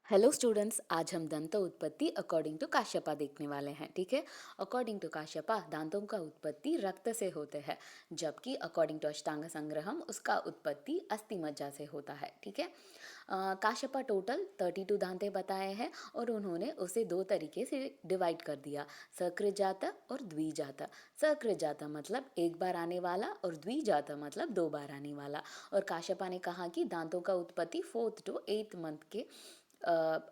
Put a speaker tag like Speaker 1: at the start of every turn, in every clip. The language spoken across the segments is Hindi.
Speaker 1: हेलो स्टूडेंट्स, आज हम दंत उत्पत्ति अकॉर्डिंग टू काश्यपा देखने वाले हैं। ठीक है। अकॉर्डिंग टू काश्यपा दांतों का उत्पत्ति रक्त से होते हैं, जबकि अकॉर्डिंग टू अष्टांग संग्रहम उसका उत्पत्ति अस्थि मज्जा से होता है। ठीक है। काश्यपा टोटल 32 दांते बताए हैं और उन्होंने उसे दो तरीके से डिवाइड कर दिया, सकृत जाता और द्विजाता। सकृत जाता मतलब एक बार आने वाला और द्विजाता मतलब दो बार आने वाला। और काश्यपा ने कहा कि दांतों का उत्पत्ति 4th to 8th मंथ के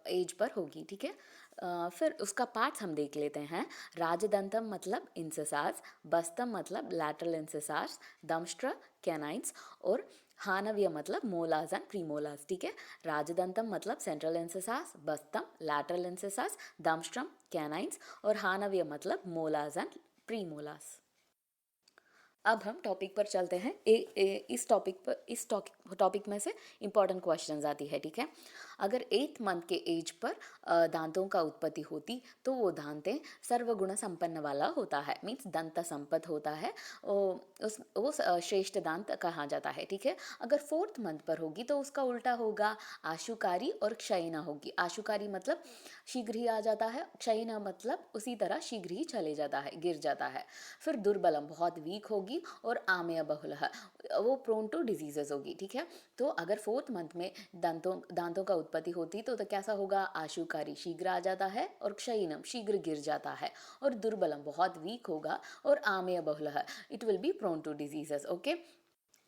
Speaker 1: एज पर होगी। ठीक है। फिर उसका पार्ट्स हम देख लेते हैं। राजदंतम मतलब इंसेसास, बस्तम मतलब लैटरल इंसेसास, दंष्ट्र कैनाइन्स और हानव्य मतलब मोलाज एंड प्रीमोलाज। ठीक है। राजदंतम मतलब सेंट्रल इंसेसास, बस्तम लैटरल इंसेसास, दंष्ट्रम कैनाइन्स और हानव्य मतलब मोलाज एंड प्रीमोलाज। अब हम टॉपिक पर चलते हैं। इस टॉपिक में से इंपॉर्टेंट क्वेश्चंस आती है। ठीक है। अगर 8th मंथ के एज पर दांतों का उत्पत्ति होती तो वो दांतें सर्वगुण संपन्न वाला होता है, मीन्स दंत संपद होता है। वो श्रेष्ठ दांत कहा जाता है। ठीक है। अगर 4th मंथ पर होगी तो उसका उल्टा होगा, आशुकारी और क्षयिना होगी। आशुकारी मतलब शीघ्र ही आ जाता है, क्षयिना मतलब उसी तरह शीघ्र ही चले जाता है, गिर जाता है। फिर दुर्बलम बहुत वीक होगी और आमेय बहुल वो प्रोन टू डिजीजेस होगी। ठीक है। तो अगर 4th मंथ में दांतों का उत्पत्ति होती तो कैसा होगा, आशुकारी शीघ्र आ जाता है और क्षयिनम शीघ्र गिर जाता है और दुर्बलम बहुत वीक होगा और आमेय बहुल it will be prone to diseases. Okay.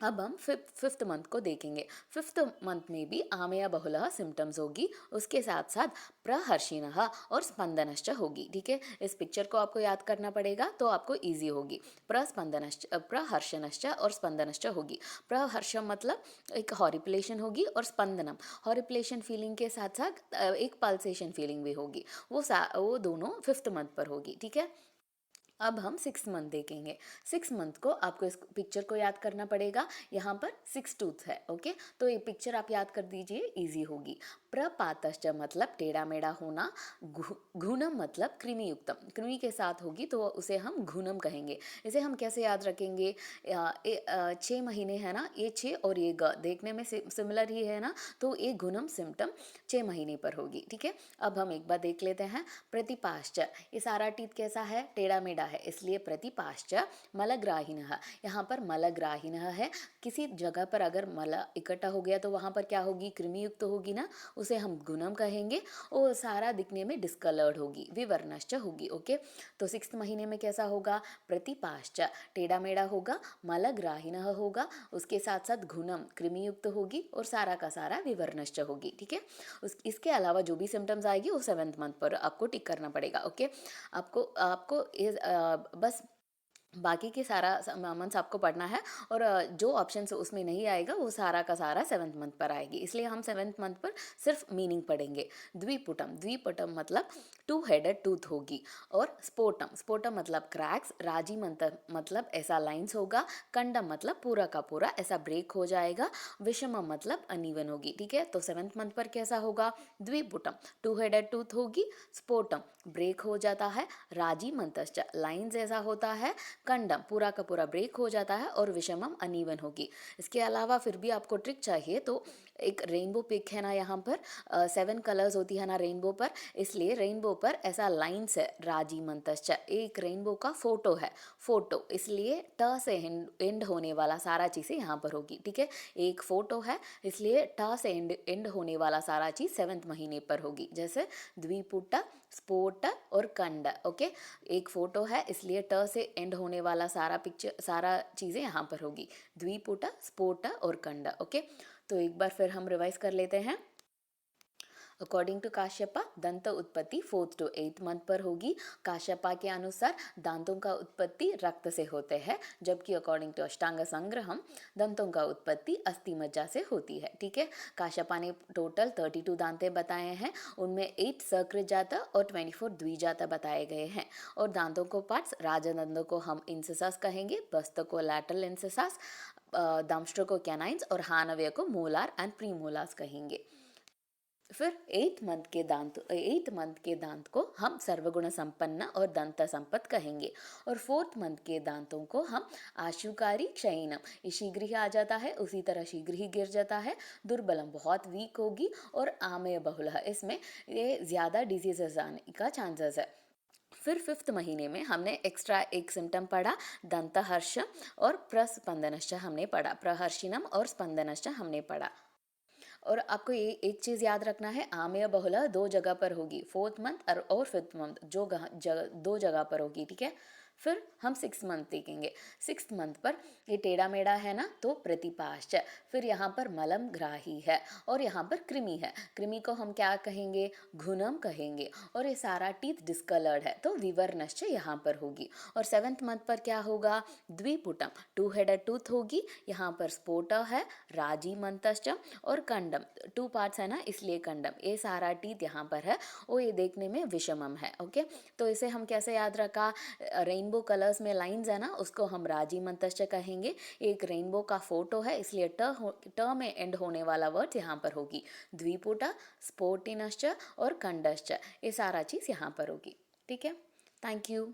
Speaker 1: अब हम फिफ्थ मंथ को देखेंगे। फिफ्थ मंथ में भी आमेय बहुलः सिम्टम्स होगी, उसके साथ साथ प्रहर्षिणः और स्पंदनश्च होगी। ठीक है। इस पिक्चर को आपको याद करना पड़ेगा तो आपको इजी होगी। प्रहर्षणश्च और स्पंदनश्च होगी। प्रहर्षम मतलब एक हॉरिपुलेशन होगी और स्पंदनम हॉरिपुलेशन फीलिंग के साथ साथ एक पल्सेशन फीलिंग भी होगी। वो दोनों 5th मंथ पर होगी। ठीक है। अब हम 6th मंथ देखेंगे। 6th मंथ को आपको इस पिक्चर को याद करना पड़ेगा। यहाँ पर 6 टूथ है। ओके। तो ये पिक्चर आप याद कर दीजिए, इजी होगी। प्रपातश्च मतलब टेढ़ा मेढ़ा होना, घूनम मतलब कृमि युक्तम, कृमि के साथ होगी तो उसे हम घूनम कहेंगे। इसे हम कैसे याद रखेंगे, 6 महीने है ना, ये 6 और ये देखने में सिमिलर ही है ना, तो ये घूनम सिम्टम 6 महीने पर होगी। ठीक है। अब हम एक बार देख लेते हैं। प्रतिपाश्च, ये सारा टीथ कैसा है, टेढ़ा मेढ़ा है, इसलिए प्रतिपाश्च मलग्राहिनः। यहाँ पर मलग्राहिनः है, किसी जगह पर अगर मल इकट्ठा हो गया तो वहाँ पर क्या होगी, कृमि युक्त होगी ना, उसे हम गुणम कहेंगे और सारा दिखने में डिस्कलर्ड होगी, विवर्णश्च होगी। ओके। तो 6th महीने में कैसा होगा, प्रतिपाश्च टेढ़ा मेढ़ा होगा, मलग्राहिनः होगा, उसके साथ साथ घुनम कृमि युक्त होगी और सारा का सारा विवर्णश्च होगी। ठीक है। इसके अलावा जो भी सिम्टम्स आएगी वो 7th मंथ पर आपको टिक करना पड़ेगा। ओके। आपको आपको बस बाकी के सारा मंथ्स आपको पढ़ना है और जो ऑप्शन उसमें नहीं आएगा वो सारा का सारा 7th मंथ पर आएगी, इसलिए हम 7th मंथ पर सिर्फ मीनिंग पढ़ेंगे। द्विपुटम, द्विपुटम मतलब 2 हेडेड टूथ होगी। और स्पोटम, स्पोटम मतलब क्रैक्स, राजी मतलब ऐसा लाइंस होगा, कंडम मतलब पूरा का पूरा ऐसा ब्रेक हो जाएगा, विषमम मतलब अनइवन होगी। ठीक है। तो 7th मंथ पर कैसा होगा, द्विपुटम 2 हेडेड टूथ होगी, स्पोटम ब्रेक हो जाता है, राजी मंतश्च लाइंस ऐसा होता है, कंडम पूरा का पूरा ब्रेक हो जाता है और विषमम अनइवन होगी। इसके अलावा फिर भी आपको ट्रिक चाहिए तो एक रेनबो पिक है ना, यहाँ पर 7 कलर्स होती है ना रेनबो पर, इसलिए रेनबो पर ऐसा लाइन्स है, राजी मंतश्च एक रेनबो का फोटो है, फोटो, इसलिए ट से एंड होने वाला सारा चीज़ें यहाँ पर होगी। ठीक है। एक फोटो है इसलिए ट से एंड होने वाला सारा चीज़ 7th महीने पर होगी, जैसे द्विपुट, स्पोट और कंड। ओके। एक फोटो है इसलिए ट से एंड होने वाला सारा पिक्चर सारा चीज़ें यहाँ पर होगी, द्विपुट, स्पोट और कंड। ओके। तो एक बार फिर हम रिवाइज कर लेते हैं। अकॉर्डिंग टू काश्यपा दंत उत्पत्ति 4th to 8th मंथ पर होगी। काश्यपा के अनुसार दांतों का उत्पत्ति रक्त से होते हैं, जबकि अकॉर्डिंग टू अष्टांग संग्रहम दांतों का उत्पत्ति अस्थि मज्जा से होती है। ठीक है। काश्यपा ने टोटल 32 दांते बताए हैं, उनमें 8 सकृत जाता और 24 द्विजाता बताए गए हैं। और दांतों को पार्ट्स, राजदंतों को हम इंसेसास कहेंगे, बस्त को लैटरल इंसेसास, दंष्ट्र को कैनाइन्स और हानव्य को मोलार एंड प्रीमोलार्स कहेंगे। फिर एट्थ मंथ के दांत को हम सर्वगुण संपन्न और दंत संपत् कहेंगे। और फोर्थ मंथ के दांतों को हम आशुकारी क्षयिनम, ये शीघ्र ही आ जाता है, उसी तरह शीघ्र ही गिर जाता है। दुर्बलम, बहुत वीक होगी। और आमेय बहुलः, इसमें ये ज़्यादा डिजीजेस आने का चांसेस है। फिर फिफ्थ महीने में हमने एक्स्ट्रा एक सिम्टम पढ़ा, दंतहर्ष और प्रस्पंदनश्च हमने पढ़ा, प्रहर्षिनम और स्पंदनश्च हमने पढ़ा। और आपको ये एक चीज़ याद रखना है, आमेय बहुला दो जगह पर होगी, फोर्थ मंथ और फिफ्थ मंथ, दो जगह पर होगी, ठीक है। फिर हम 6 मंथ देखेंगे। 6 मंथ पर ये टेढ़ा मेढ़ा है ना, तो प्रतिपाश्च। फिर यहाँ पर मलम ग्राही है और यहाँ पर कृमि है। कृमि को हम क्या कहेंगे, घुनम कहेंगे। और ये सारा टीथ डिस्कलर्ड है, तो विवर्नश्च यहाँ पर होगी। और 7th मंथ पर क्या होगा, द्विपुटम, 2 हेडेड टूथ होगी। यहाँ पर स्पोट है, राजी मंतश्च और कंडम, 2 पार्ट्स है ना, इसलिए कंडम। ये सारा टीथ यहाँ पर है और ये देखने में विषमम है। ओके, तो इसे हम कैसे याद रखा, रेनबो कलर्स में लाइंस है ना, उसको हम राजी मंतश्च कहेंगे। एक रेनबो का फोटो है, इसलिए ट में एंड होने वाला वर्ड यहाँ पर होगी। द्विपुटा, स्पोर्टिनश्च और कंडश्च, ये सारा चीज़ यहाँ पर होगी, ठीक है। Thank you.